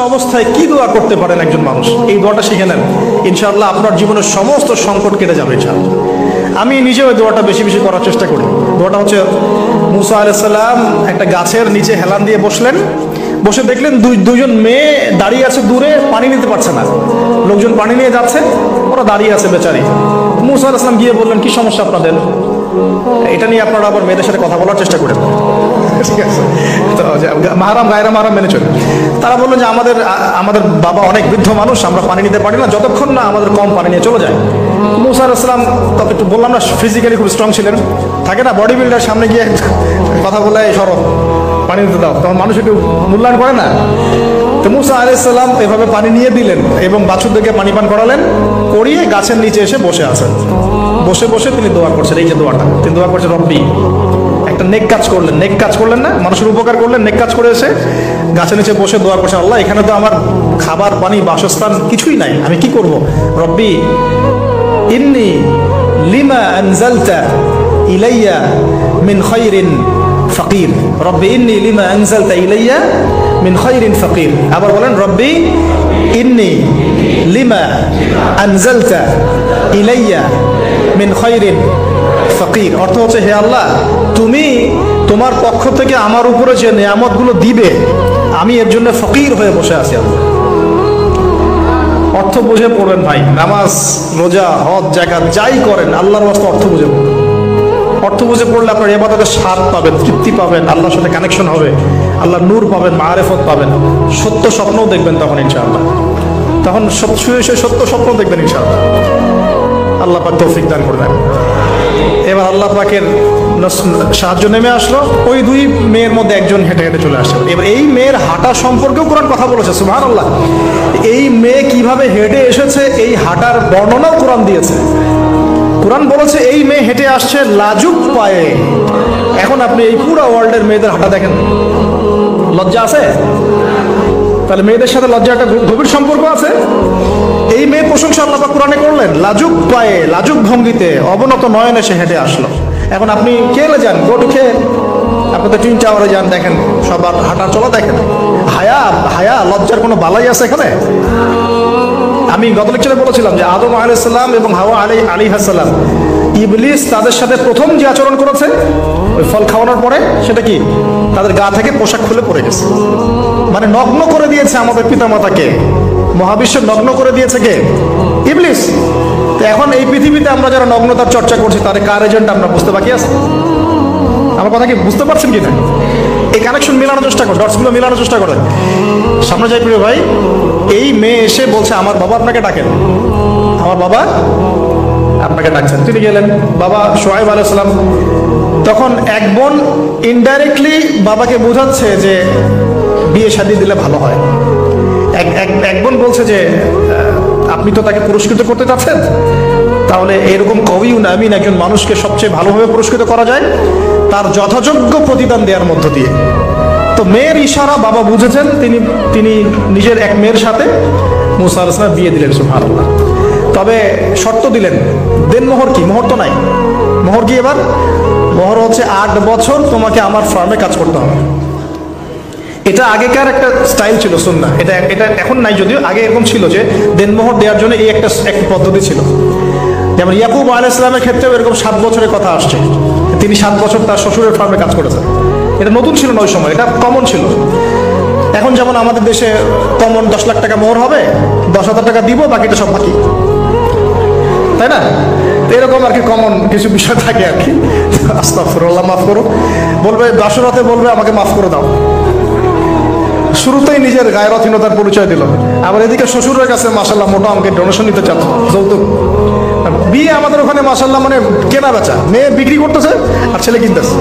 অবস্থায় কি দোয়া করতে পারেন একজন মানুষ, এই দোয়াটা শিখে নেন, ইনশাআল্লাহ আপনার জীবনের সমস্ত সংকট কেটে যাবে ইনশাআল্লাহ। আমি নিজে ওই দোয়াটা বেশি বেশি করার চেষ্টা করি। দোয়াটা হচ্ছে, মুসা আলাইহিস সালাম একটা গাছের নিচে হেলান দিয়ে বসলেন, বসে দেখলেন দুইজন মেয়ে দাঁড়িয়ে আছে দূরে, পানি নিতে পারছে না, লোকজন পানি নিয়ে যাচ্ছে, ওরা দাঁড়িয়ে আছে বেচারি। মুসা আলাইহিস সালাম গিয়ে বললেন, কি সমস্যা আপনাদের? এটা নিয়ে আপনারা আবার মেয়েদের সাথে কথা বলার চেষ্টা করেন, ঠিক আছে? তো মাহারাম গায়রা মাহারাম মেনে চলে। তারা বললেন যে আমাদের বাবা অনেক বৃদ্ধ মানুষ, আমরা পানি নিতে পারি না যতক্ষণ না আমাদের কম পানি নিয়ে চলে যায়। মুসা আলাইহিস সালাম তবে একটু বললাম না, ফিজিক্যালি খুব স্ট্রং ছিলেন, থাকে না বডি বিল্ডার, সামনে গিয়ে কথা বলে সরো পানি দিতে দাও, তখন মানুষ একটু মূল্যায়ন করে না। তো মুসা আলাইহিস সালাম এভাবে পানি নিয়ে দিলেন এবং বাছুরদেরকে পানি পান করালেন, করিয়ে গাছের নিচে এসে বসে আছেন। বসে বসে তিনি দোয়া করছেন, এই যে দোয়াটা তিনি দোয়া করছেন, রব্বি, একটা নেক কাজ করলেন, নেক কাজ করলেন না, মানুষের উপকার করলেন, নেক কাজ করে এসে গাছের নিচে বসে দোয়া করছেন, আল্লাহ এখানে তো আমার খাবার পানি বাসস্থান কিছুই নাই, আমি কি করব? রব্বি ইন্নি লিমা আনজালতা ইলাইয়া মিন খায়রিন ফাকির, রব্বি ইন্নি লিমা আনজালতা ইলাইয়া মিন খায়রিন ফাকির। আবার বলেন, রব্বি ইন্নি লিমা আনজালতা ইলাইয়া মিন খায়রিন ফাকির। অর্থ হচ্ছে, হে আল্লাহ, তুমি তোমার পক্ষ থেকে আমার উপরে যে নিয়ামতগুলো দিবে, আমি এর জন্য ফকির হয়ে বসে আছি। অর্থ বুঝে পড়বেন ভাই, নামাজ রোজা হজ জাকাত যাই করেন আল্লাহর ওয়াস্তে অর্থ বুঝে পড়বেন। অর্থ বুঝে পড়লে আপনার ইবাদতের স্বাদ পাবেন, তৃপ্তি পাবেন, আল্লাহর সাথে কানেকশন হবে, আল্লাহর নূর পাবেন, মাআরিফত পাবেন, সত্য স্বপ্নও দেখবেন তখন ইনশাআল্লাহ। তখন শুয়ে শুয়ে সত্য স্বপ্ন দেখবেন ইনশাআল্লাহ। আল্লাহ পাক তৌফিক দান করবেন। এবার আল্লাহ পাকের সাহায্য নেমে আসলো, ওই দুই মেয়ের মধ্যে একজন হেঁটে হেঁটে চলে আসলো। এবার এই মেয়ের হাঁটা সম্পর্কেও কোরআন কথা বলেছে, সুবহানাল্লাহ। এই মেয়ে কিভাবে হেঁটে এসেছে এই হাঁটার বর্ণনাও কোরআন দিয়েছে। কোরআন বলেছে এই মেয়ে হেঁটে আসছে লাজুক পায়ে। এখন আপনি এই পুরো ওয়ার্ল্ডের মেয়েদের হাঁটা দেখেন, লজ্জা আছে? তাহলে মেয়েদের সাথে লজ্জা একটা গভীর সম্পর্ক আছে। এই মেয়ের প্রশংসা আল্লাহ পাক কোরআনে করলেন, লাজুক পায়ে লাজুক ভঙ্গিতে অবনত নয়নে সে হেঁটে আসলো। এখন আপনি খেলে যান, গোটু খেয়ে আপনাদের টুইন টাওয়ারে যান, দেখেন সবার হাঁটা চলা দেখেন। হায়া লজ্জার কোনো বালাই আছে এখানে? আমি গত লেকচারে বলেছিলাম যে আদম আলাইহিস সালাম এবং হাওয়া আলাইহিস সালাম, ইবলিস তাদের সাথে প্রথম যে আচরণ করেছে ওই ফল খাওয়ানোর পরে, সেটা কি? তাদের গা থেকে পোশাক খুলে পড়ে গেছে, মানে নগ্ন করে দিয়েছে আমাদের পিতামাতাকে। মহাবিশ্ব নগ্ন করে দিয়েছে কে? ইবলিস। তো এখন এই পৃথিবীতে আমরা যারা নগ্নতার চর্চা করছি তাদের কার এজেন্ট আমরা বুঝতে বাকি আছে? আমার কথা কি বুঝতে পারছেন কিনা? এই কানেকশন মেলানোর চেষ্টা করেন, ডটসগুলো মেলানোর চেষ্টা করেন। সামনে যাই প্রিয় ভাই, এই মেয়ে এসে বলছে আমার বাবা আপনাকে ডাকেন, আমার বাবা আপনাকে ডাকছেন। তিনি গেলেন, বাবা শুআয়ব আলাইহিস সালাম। তখন এক বোন ইনডাইরেক্টলি বাবাকে বোঝাচ্ছে যে বিয়ে শাদী দিলে ভালো হয়। এক বোন বলছে যে আপনি তো তাকে পুরস্কৃত করতে চাচ্ছেন, তাহলে এরকম কবিউন আমিন একজন মানুষকে সবচেয়ে ভালোভাবে পুরস্কৃত করা যায় তার যথাযোগ্য প্রতিদান দেওয়ার মধ্য দিয়ে। তো মেয়ের ইশারা বাবা বুঝেছেন, তিনি নিজের এক মেয়ের সাথে মুসা আলাইহিস সালাম বিয়ে দিলেন, সুবহানাল্লাহ। তবে শর্ত দিলেন, দেন মোহর কি? মোহর তো নাই। মোহর কি এবার? মোহর হচ্ছে 8 বছর তোমাকে আমার ফার্মে কাজ করতে হবে। এটা আগেকার একটা স্টাইল ছিল, সুন্নাহ। এটা এখন নাই যদিও, আগে এরকম ছিল যে দেনমোহর দেওয়ার জন্য এই একটা পদ্ধতি ছিল। যেমন ইয়াকুব আলাইহিস সালামের ক্ষেত্রেও এরকম 7 বছরের কথা আসছে, তিনি 7 বছর তার শ্বশুরের ফার্মে কাজ করেছেন। এটা নতুন ছিল না ওই সময়, এটা কমন ছিল। এখন যেমন আমাদের দেশে কমন 10 লাখ টাকা মোহর হবে, 10,000 টাকা দিব, বাকিটা সব বাকি, তাই না? এরকম আর কি কমন কিছু বিষয় থাকে আর কি। আস্তাগফিরুল্লাহ, মাফ করো বলবে, দশরাতে বলবে আমাকে মাফ করে দাও, শুরুতেই নিজের গায়রথহীনতার পরিচয় দিল। আবার এদিকে শ্বশুরের কাছে মাশাআল্লাহ মোটা আমাকে ডোনেশন নিতে চাচ্ছে, যৌতুক। বিয়ে আমাদের ওখানে মাশাআল্লাহ মানে কেনা বেচা, মেয়ে বিক্রি করতেছে আর ছেলে কিনতেছে।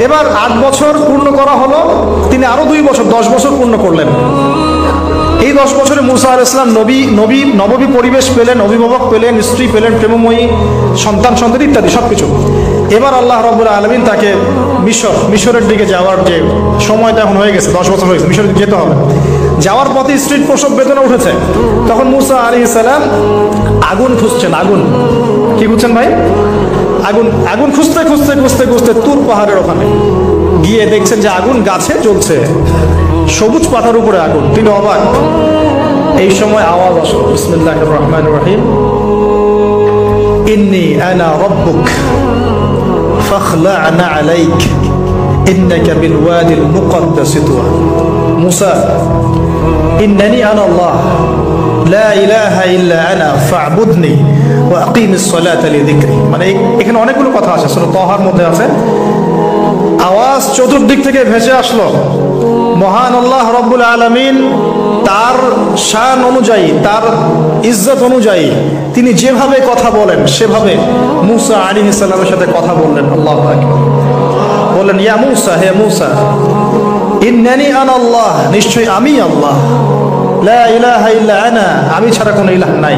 এবার 8 বছর পূর্ণ করা হলো, তিনি আরো 2 বছর 10 বছর পূর্ণ করলেন। এই 10 বছরে মুসা আলাইহিস সালাম নববী পরিবেশ পেলেন, অভিভাবক পেলেন, স্ত্রী পেলেন, প্রেমময়ী সন্তান ইত্যাদি সবকিছু। এবার আল্লাহ রাব্বুল আলামিন তাকে মিশরের দিকে যাওয়ার যে সময়টা এখন হয়ে গেছে, 10 বছর হয়েছে, মিশরের দিকে যেতে হবে। যাওয়ার পথে স্ত্রীর প্রসব বেদনা উঠেছে। তখন মুসা আলাইহিস সালাম আগুন খুঁজছেন। আগুন কি খুঁজছেন ভাই? আগুন খুঁজতে খুঁজতে তুর পাহাড়ের ওখানে গিয়ে দেখছেন যে আগুন গাছে জ্বলছে। সবুজ পাতার উপরে আগুন, তিনি অবাক। এই সময় আওয়াজ আসলো, বিসমিল্লাহির রহমানির রহিম, ইন্নী আনা রাব্বুক ফাখলা'না আলাইক ইন্নাকা বিল ওয়াদিল মুকদ্দাস তুয়া। মুসা, ইন্নানি আনা আল্লাহ লা ইলাহা ইল্লা আনা ফা'বুদনি ওয়া আকিমিস সালাতা লিযিকরি। মানে এখানে অনেকগুলো কথা আছে, সূরা তাহার মধ্যে আছে। আওয়াজ চতুর্দিক থেকে ভেসে আসলো। মহান আল্লাহ রব্বুল আলামিন তার শান অনুযায়ী, তার ইজ্জত অনুযায়ী তিনি যেভাবে কথা বলেন সেভাবে মুসা আলাইহিস সালামের সাথে কথা বললেন। আল্লাহু আকবার। বললেন, ইয়া মুসা, হে মুসা, ইন্নানি আনা আল্লাহ, নিশ্চয়ই আমি আল্লাহ, লা ইলাহা ইল্লা আনা, আমি ছাড়া কোনো ইলাহ নাই,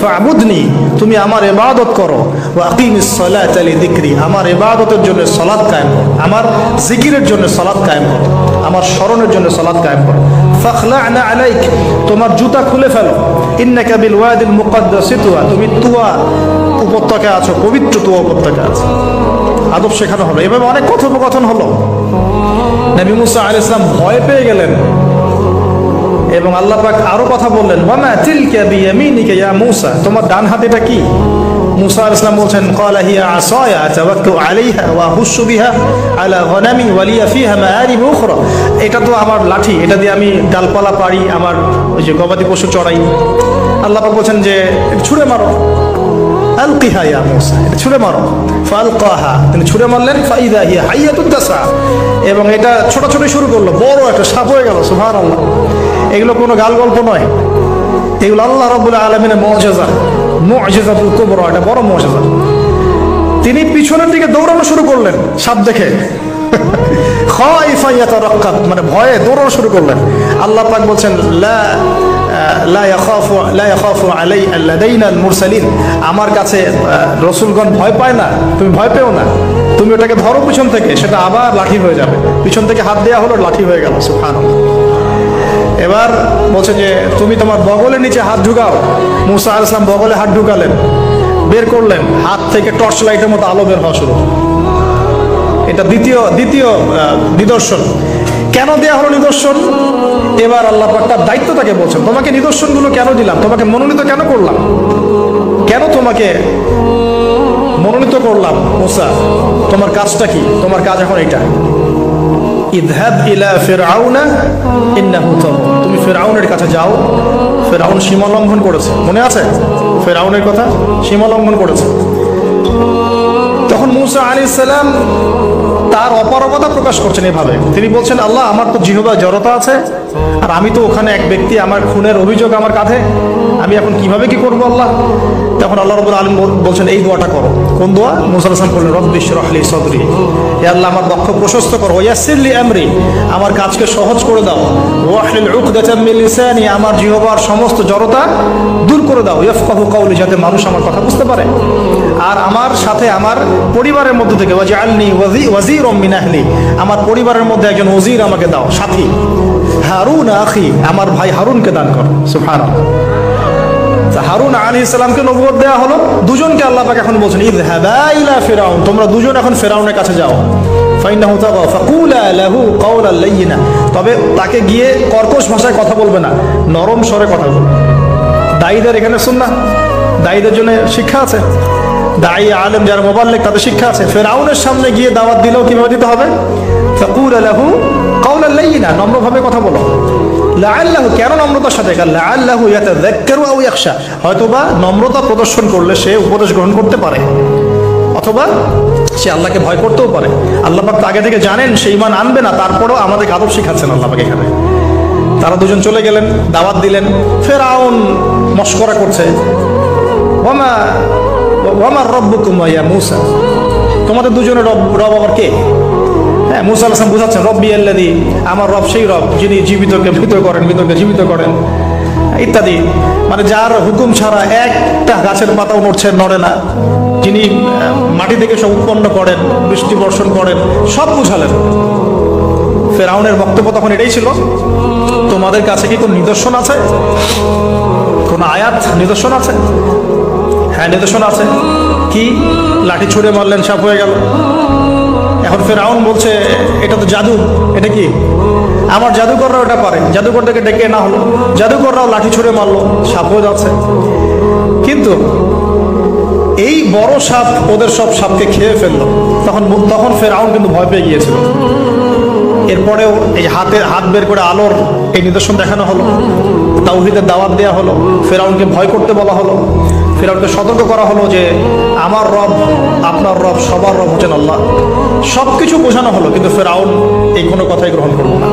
ফা'বুদনি, তুমি আমার ইবাদত করো, ওয়া আকিমিস সালাতা লিযিকরি, আমার ইবাদতের জন্য সালাত কায়েম করো, আমার জিকিরের জন্য সালাত কায়েম করো, আমার স্মরণের জন্য সালাত কায়েম করো। ফাখলা'না আলাইক, তোমার জুতা খুলে ফেলো, ইন্নাকা বিল ওয়াদিল মুকদ্দাস তুয়া, তুমি তুয়া উপত্যকায় আছো, পবিত্র তুয়া উপত্যকায় আছো। আদব শেখানো হলো। এভাবে অনেক কথোপকথন হলো। নবী মুসা আলাইহিস সালাম ভয় পেয়ে গেলেন এবং আল্লাহ পাক আরো কথা বললেন, ওয়ামা তিলকা বিয়ামিনিকা ইয়া মুসা, তোমার ডান হাতেটা কি? মুসা আলাইহিস সালাম বলছেন, ক্বালা হিয়া আসায়া আতাওয়াক্কাউ আলাইহা ওয়া আহুশু বিহা আলা গনামি ওয়া লিয়া ফিহা মাআরিব উখরা, এটা তো আমার লাঠি, এটা দিয়ে আমি ডালপালা পারি, আমার ওই যে গবাদি পশু চড়াই। আল্লাহ পাক বলছেন যে ছুঁড়ে মারো, আলকিহা ইয়া মুসা, এটা ছুঁড়ে মারো। ফালকাহা, তিনি ছুঁড়ে মারলেন, ফাইদা হিয়া হাইয়াতুন তাসা, এবং এটা ছোটাছুটি শুরু করলো, বড় একটা সাপ হয়ে গেল। সুবহানাল্লাহ। এগুলো কোনো গাল গল্প নয়, এগুলো আল্লাহ রাব্বুল আলামিনের মুজিজা, মুজিজাতুল কুবরা, এটা বড় মুজিজা। তিনি পিছনের দিকে দৌড়ানো শুরু করলেন সাপ দেখে, খাইফা ইয়াতারাক্কাব, মানে ভয়ে দৌড়ানো শুরু করলেন। আল্লাহ পাক বলছেন, লা ইয়াখাফু লাদাইনাল মুরসালিন, আমার কাছে রাসূলগণ ভয় পায় না, তুমি ভয় পেও না, তুমি ওটাকে ধরো পিছন থেকে, সেটা আবার লাঠি হয়ে যাবে। পিছন থেকে হাত দেওয়া হলো, লাঠি হয়ে গেল। সুবহানাল্লাহ। এবার বলছে যে তুমি তোমার বগলের নিচে হাত ঢুকাও। মুসা আলাইহিস সালাম বগলে হাত ঢুকালেন, বের করলেন, হাত থেকে টর্চ লাইটের মতো আলো বের হওয়া শুরু। এটা দ্বিতীয় নিদর্শন। কেন দেয়া হলো নিদর্শন? এবার আল্লাহ পাক তার দায়িত্বটাকে বলছেন, তোমাকে নিদর্শনগুলো কেন দিলাম, তোমাকে মনোনীত কেন করলাম, কেন তোমাকে মনোনীত করলাম? মুসা, তোমার কাজটা কি? তোমার কাজ এখন এটা, ইযহাব ইলা ফিরআউনা ইন্নাহু তাগা, তুমি ফিরআউনের কাছে যাও। ফিরআউন সীমা লঙ্ঘন করেছে, মনে আছে ফিরআউনের কথা? সীমা লঙ্ঘন করেছে। তখন মুসা আলাইহিস সালাম তার অপারগতা প্রকাশ করছেন এভাবে। তিনি বলছেন, আল্লাহ, আমার তো জিহ্বা জড়তা আছে, আর আমি তো ওখানে এক ব্যক্তি, আমার খুনের অভিযোগ আমার কাঁধে, আমি এখন কিভাবে কি করবো আল্লাহ? তখন আল্লাহ রাব্বুল আলামিন বলছেন, এই দোয়াটা করো। কোন দোয়া? মুসা আলাইহিস সালাম বললেন, রব্বি ইশরাহ লি সাদরি, হে আল্লাহ, আমার বক্ষ প্রশস্ত করো, ওয়াসসির লি আমরি, আমার কাজকে সহজ করে দাও, ওয়াহলিল উকদাতাম মিন লিসানি, আমার জিহ্বার সমস্ত জড়তা দূর করে দাও, ইয়াফকাহু কওলি, যাতে মানুষ আমার কথা বুঝতে পারে। আর আমার সাথে আমার পরিবারের মধ্যে থেকে ওয়াজআলনি ওয়াজিরাম মিন আহলি, আমার পরিবারের মধ্যে একজন ওজির আমাকে দাও, সাথী। হারুন আখি, আমার ভাই হারুনকে দান করো। সুবহানাল্লাহ। হারুন আলাইহিস সালামকে নবুয়ত দেয়া হলো, দুজনকে আল্লাহ পাক এখন বলছেন, ইযহাবা ইলা ফিরআউন, তোমরা দুজন এখন ফিরআউনের কাছে যাও। ফাইন্নাহু তাগা ফাকুলা লাহু কাওলান লাইয়িনা, তবে তাকে গিয়ে কর্কশ ভাষায় কথা বলবে না, নরম স্বরে কথা বলবে। দায়ীদের এখানে সুন্নাহ, দায়ীদের জন্য শিক্ষা আছে, দায়ী আলেম যারা মুবাল্লিগ তাদের শিক্ষা আছে। ফিরআউনের সামনে গিয়ে দাওয়াত দিলেও কিভাবে দিতে হবে? ফাকুলা লাহু কাওলান লাইয়িনা, নম্রভাবে কথা বলো। লাআল্লাহু, কেন নম্রতার সাথে? লাআল্লাহু ইয়াতাযাক্কারু আও ইয়াখশা, হয়তোবা নম্রতা প্রদর্শন করলে সে উপদেশ গ্রহণ করতে পারে, অথবা সে আল্লাহকে ভয় করতেও পারে। আল্লাহ পাক আগে থেকে জানেন সে ঈমান আনবে না, তারপরেও আমাদের আদব শিখাচ্ছেন আল্লাহ পাক এখানে। তারা দুজন চলে গেলেন, দাওয়াত দিলেন। ফিরআউন মশকরা করছে, ওয়ামা রাব্বুকুম ইয়া মুসা, তোমাদের দুজনের রব আবার কে? হ্যাঁ, মুসা আলাইহিস সালাম বুঝাচ্ছেন, রব্বি আল্লাযী, আমার রব সেই রব যিনি জীবিতকে মৃত করেন, মৃতকে জীবিত করেন, ইত্যাদি। মানে যার হুকুম ছাড়া একটা গাছের পাতাও নড়ে না, যিনি মাটি থেকে সব উৎপন্ন করেন, বৃষ্টি বর্ষণ করেন, সব বুঝালেন। ফিরআউনের বক্তব্য তখন এটাই ছিল, তোমাদের কাছে কি কোনো নিদর্শন আছে, কোন আয়াত নিদর্শন আছে? হ্যাঁ, নিদর্শন আছে। কি? লাঠি ছুঁড়ে মারলেন, সাপ হয়ে গেল। এখন ফেরাউন বলছে এটা তো জাদু, এটা কি? আমার জাদুকররাও এটা পারে। জাদুকরটাকে ডেকে না হলো, জাদুকররাও লাঠি ছুঁড়ে মারলো, সাপ হয়ে যাচ্ছে। কিন্তু এই বড় সাপ ওদের সব সাপকে খেয়ে ফেললো। তখন ফেরাউন কিন্তু ভয় পেয়ে গিয়েছিল। এরপরেও এই হাত বের করে আলোর এই নিদর্শন দেখানো হলো, তাওহীদের দাওয়াত দেওয়া হলো, ফেরাউনকে ভয় করতে বলা হলো, ফেরাউনকে সতর্ক করা হলো যে আমার রব, আপনার রব, সবার রব হচ্ছেন আল্লাহ। সবকিছু বোঝানো হলো, কিন্তু ফেরাউন এই কোনো কথাই গ্রহণ করলো না।